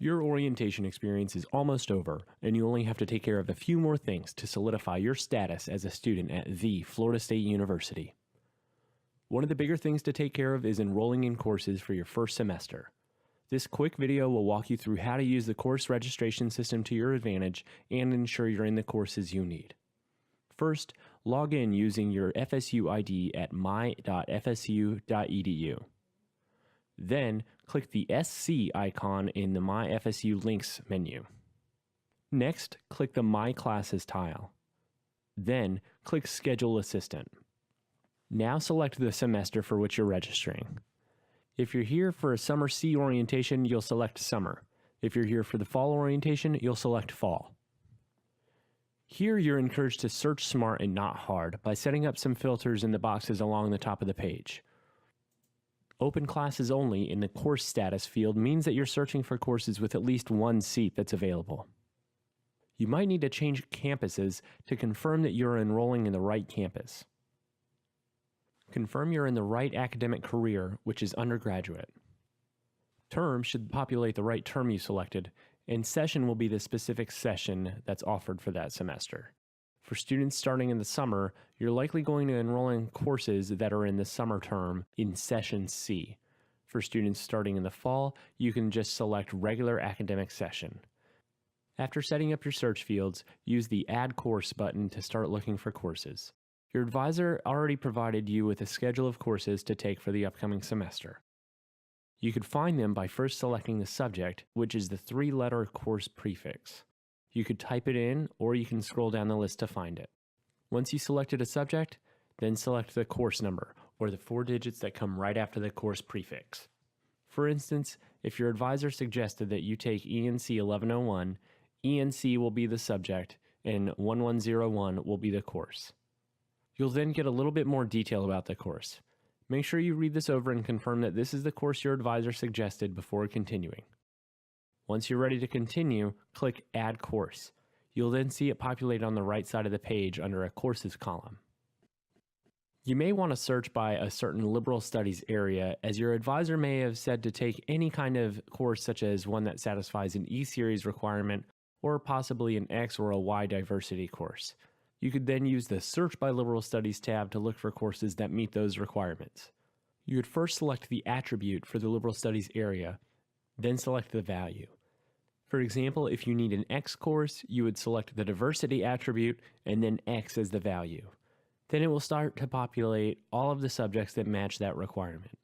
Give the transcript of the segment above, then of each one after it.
Your orientation experience is almost over, and you only have to take care of a few more things to solidify your status as a student at the Florida State University. One of the bigger things to take care of is enrolling in courses for your first semester. This quick video will walk you through how to use the course registration system to your advantage and ensure you're in the courses you need. First, log in using your FSU ID at my.fsu.edu. Then, click the SC icon in the My FSU Links menu. Next, click the My Classes tile. Then, click Schedule Assistant. Now select the semester for which you're registering. If you're here for a Summer C orientation, you'll select Summer. If you're here for the Fall orientation, you'll select Fall. Here, you're encouraged to search smart and not hard by setting up some filters in the boxes along the top of the page. Open Classes Only in the Course Status field means that you're searching for courses with at least one seat that's available. You might need to change campuses to confirm that you're enrolling in the right campus. Confirm you're in the right academic career, which is undergraduate. Term should populate the right term you selected, and session will be the specific session that's offered for that semester. For students starting in the summer, you're likely going to enroll in courses that are in the summer term in Session C. For students starting in the fall, you can just select regular academic session. After setting up your search fields, use the Add Course button to start looking for courses. Your advisor already provided you with a schedule of courses to take for the upcoming semester. You could find them by first selecting the subject, which is the three-letter course prefix. You could type it in, or you can scroll down the list to find it. Once you selected a subject, then select the course number, or the 4 digits that come right after the course prefix. For instance, if your advisor suggested that you take ENC 1101, ENC will be the subject, and 1101 will be the course. You'll then get a little bit more detail about the course. Make sure you read this over and confirm that this is the course your advisor suggested before continuing. Once you're ready to continue, click Add Course. You'll then see it populate on the right side of the page under a Courses column. You may want to search by a certain liberal studies area, as your advisor may have said to take any kind of course such as one that satisfies an E-Series requirement or possibly an X or a Y diversity course. You could then use the Search by Liberal Studies tab to look for courses that meet those requirements. You would first select the attribute for the liberal studies area, then select the value. For example, if you need an X course, you would select the diversity attribute and then X as the value. Then it will start to populate all of the subjects that match that requirement.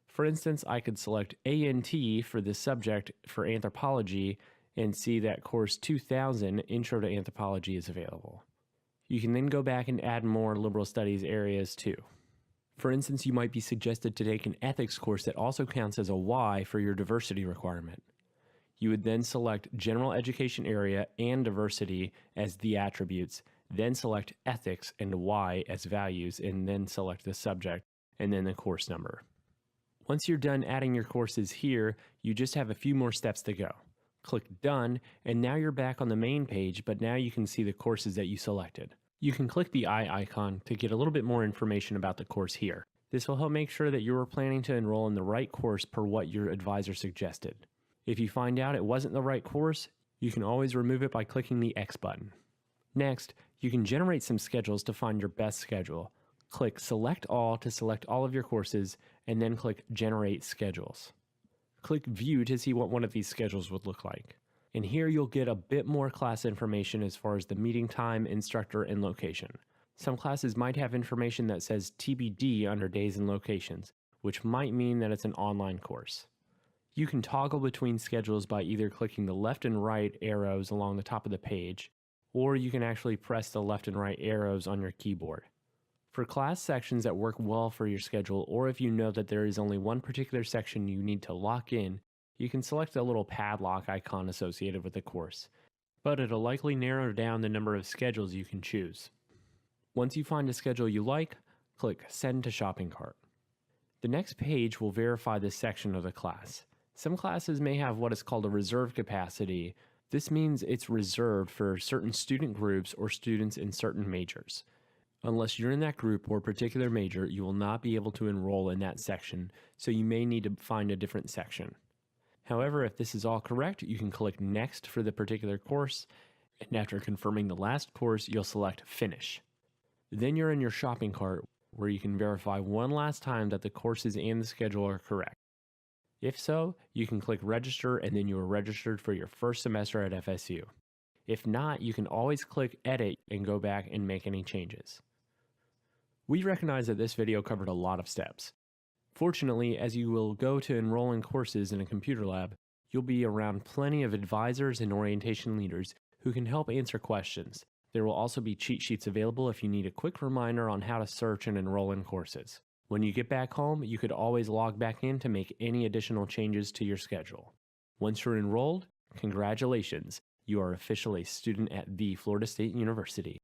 For instance, I could select ANT for the subject for anthropology and see that course 2000 Intro to Anthropology is available. You can then go back and add more liberal studies areas too. For instance, you might be suggested to take an ethics course that also counts as a Y for your diversity requirement. You would then select General Education Area and Diversity as the attributes, then select Ethics and Y as values, and then select the subject, and then the course number. Once you're done adding your courses here, you just have a few more steps to go. Click Done, and now you're back on the main page, but now you can see the courses that you selected. You can click the eye icon to get a little bit more information about the course here. This will help make sure that you are planning to enroll in the right course per what your advisor suggested. If you find out it wasn't the right course, you can always remove it by clicking the X button. Next, you can generate some schedules to find your best schedule. Click Select All to select all of your courses, and then click Generate Schedules. Click View to see what one of these schedules would look like. And here you'll get a bit more class information as far as the meeting time, instructor, and location. Some classes might have information that says TBD under days and locations, which might mean that it's an online course. You can toggle between schedules by either clicking the left and right arrows along the top of the page, or you can actually press the left and right arrows on your keyboard. For class sections that work well for your schedule, or if you know that there is only one particular section you need to lock in, you can select the little padlock icon associated with the course, but it'll likely narrow down the number of schedules you can choose. Once you find a schedule you like, click Send to Shopping Cart. The next page will verify this section of the class. Some classes may have what is called a reserve capacity. This means it's reserved for certain student groups or students in certain majors. Unless you're in that group or particular major, you will not be able to enroll in that section, so you may need to find a different section. However, if this is all correct, you can click Next for the particular course, and after confirming the last course, you'll select Finish. Then you're in your shopping cart where you can verify one last time that the courses and the schedule are correct. If so, you can click Register and then you are registered for your first semester at FSU. If not, you can always click Edit and go back and make any changes. We recognize that this video covered a lot of steps. Fortunately, as you will go to enroll in courses in a computer lab, you'll be around plenty of advisors and orientation leaders who can help answer questions. There will also be cheat sheets available if you need a quick reminder on how to search and enroll in courses. When you get back home, you could always log back in to make any additional changes to your schedule. Once you're enrolled, congratulations, you are officially a student at the Florida State University.